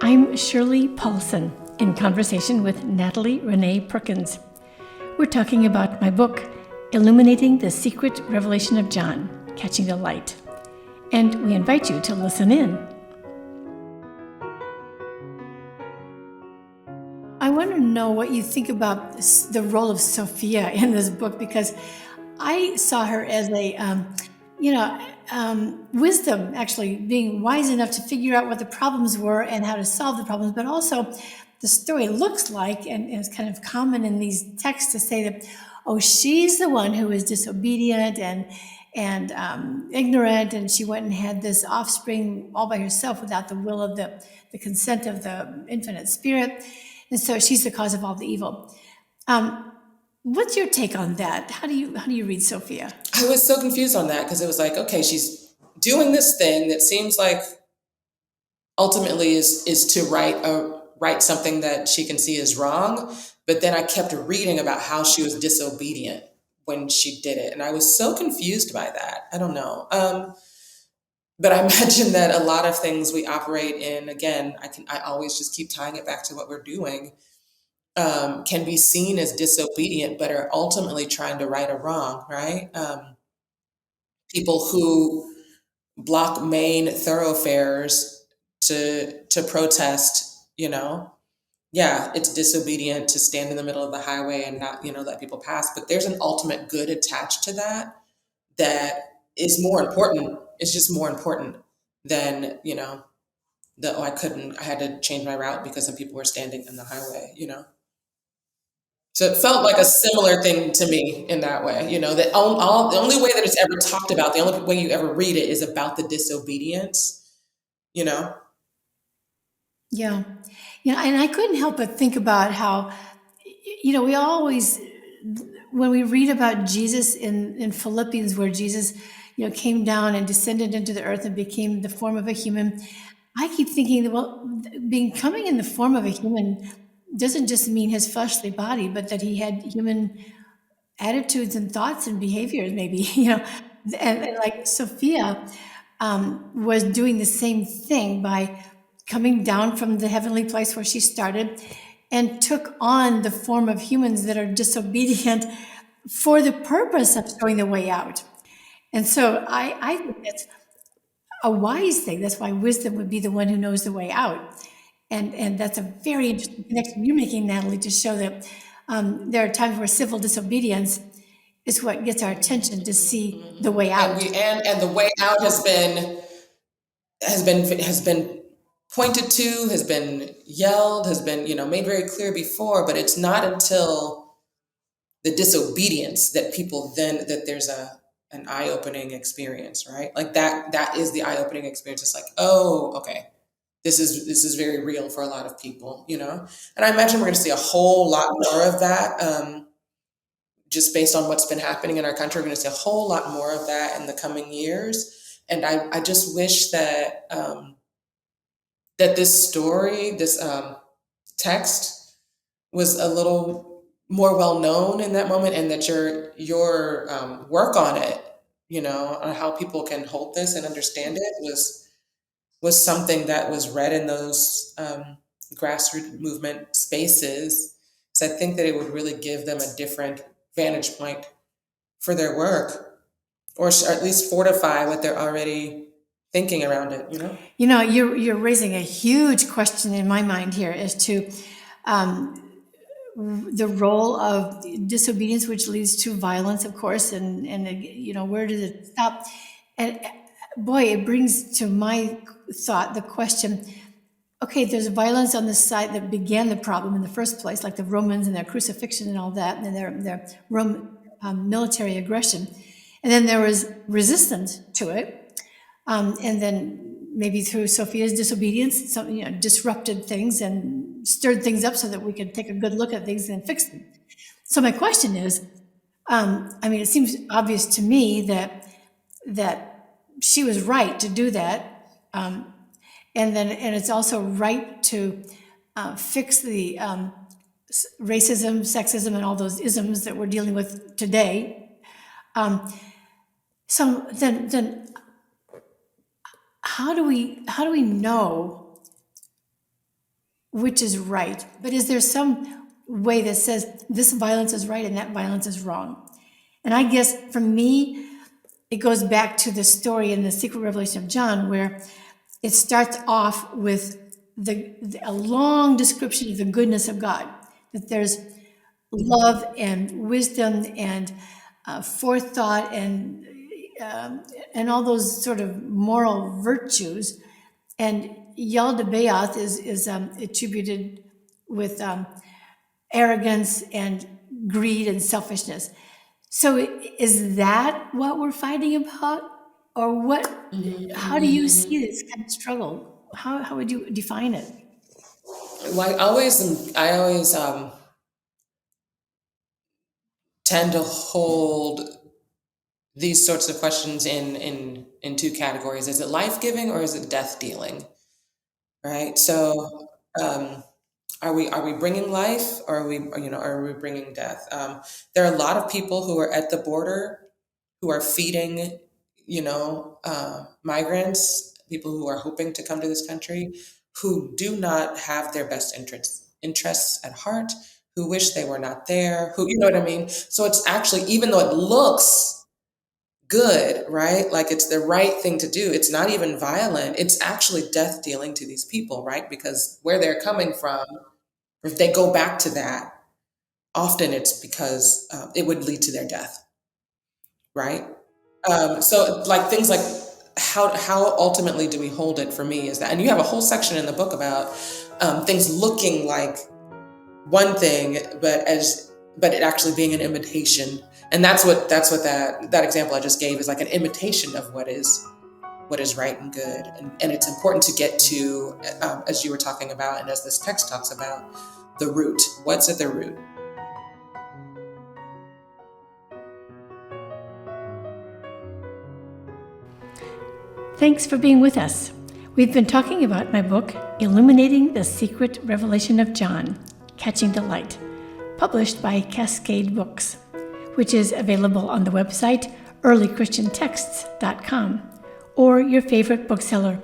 I'm Shirley Paulson in conversation with Natalie Renee Perkins. We're talking about my book, Illuminating the Secret Revelation of John, Catching the Light. And we invite you to listen in. I want to know what you think about the role of Sophia in this book, because I saw her as a, wisdom, actually being wise enough to figure out what the problems were and how to solve the problems. But also, the story looks like, and it's kind of common in these texts to say that, oh, she's the one who is disobedient and ignorant, and she went and had this offspring all by herself without the will of the consent of the infinite spirit, and so she's the cause of all the evil. What's your take on that? How do you read Sophia? I was so confused on that because it was like, okay, she's doing this thing that seems like ultimately is to right something that she can see is wrong, but then I kept reading about how she was disobedient when she did it, and I was so confused by that. I don't know, but I imagine that a lot of things we operate in, again, I always just keep tying it back to what we're doing. Can be seen as disobedient, but are ultimately trying to right a wrong, right? People who block main thoroughfares to protest, yeah, it's disobedient to stand in the middle of the highway and not, let people pass. But there's an ultimate good attached to that is more important. It's just more important than, I had to change my route because some people were standing in the highway, So it felt like a similar thing to me in that way, that the only way that it's ever talked about, the only way you ever read it is about the disobedience, Yeah. And I couldn't help but think about how, we always, when we read about Jesus in Philippians, where Jesus, came down and descended into the earth and became the form of a human, I keep thinking that, well, coming in the form of a human doesn't just mean his fleshly body, but that he had human attitudes and thoughts and behaviors, maybe, and like Sophia was doing the same thing by coming down from the heavenly place where she started and took on the form of humans that are disobedient for the purpose of showing the way out. And so I think that's a wise thing. That's why wisdom would be the one who knows the way out. And that's a very interesting connection you're making, Natalie, to show that there are times where civil disobedience is what gets our attention to see the way out. And the way out has been pointed to, has been yelled, has been made very clear before, but it's not until the disobedience that there's an eye-opening experience, right? Like that is the eye-opening experience. It's like, oh, okay, this is very real for a lot of people, and I imagine we're going to see a whole lot more of that. Just based on what's been happening in our country, we're going to see a whole lot more of that in the coming years. And I just wish that that this story, this text, was a little more well known in that moment, and that your work on it, on how people can hold this and understand it, was something that was read in those grassroots movement spaces. Because I think that it would really give them a different vantage point for their work, or at least fortify what they're already thinking around it. You're raising a huge question in my mind here as to the role of disobedience, which leads to violence, of course, and where does it stop? And boy, it brings to my thought the question, okay, there's violence on the side that began the problem in the first place, like the Romans and their crucifixion and all that, and their Roman military aggression. And then there was resistance to it. And then maybe through Sophia's disobedience, something disrupted things and stirred things up so that we could take a good look at things and fix them. So my question is, it seems obvious to me that she was right to do that. And it's also right to fix the racism, sexism, and all those isms that we're dealing with today. So then, how do we know which is right, but is there some way that says this violence is right and that violence is wrong? And I guess for me, it goes back to the story in the Secret Revelation of John, where it starts off with a long description of the goodness of God, that there's love and wisdom and forethought and all those sort of moral virtues. And Yaldabaoth is attributed with arrogance and greed and selfishness. So is that what we're fighting about? Or what, how do you see this kind of struggle? How would you define it? Well, I always tend to hold these sorts of questions in two categories. Is it life-giving or is it death-dealing? Right? So, are we bringing life, or are we bringing death? There are a lot of people who are at the border who are feeding, migrants, people who are hoping to come to this country, who do not have their best interests at heart, who wish they were not there, who, you know what I mean? So it's actually, even though it looks good, right? Like it's the right thing to do. It's not even violent. It's actually death dealing to these people, right? Because where they're coming from, if they go back to that, often it's because it would lead to their death, right? So like things like how ultimately do we hold it, for me is that, and you have a whole section in the book about things looking like one thing, but it actually being an imitation. And that's what that example I just gave is, like an imitation of what is right and good. And it's important to get to, as you were talking about, and as this text talks about, the root. What's at the root? Thanks for being with us. We've been talking about my book, Illuminating the Secret Revelation of John, Catching the Light, published by Cascade Books, which is available on the website earlychristiantexts.com or your favorite bookseller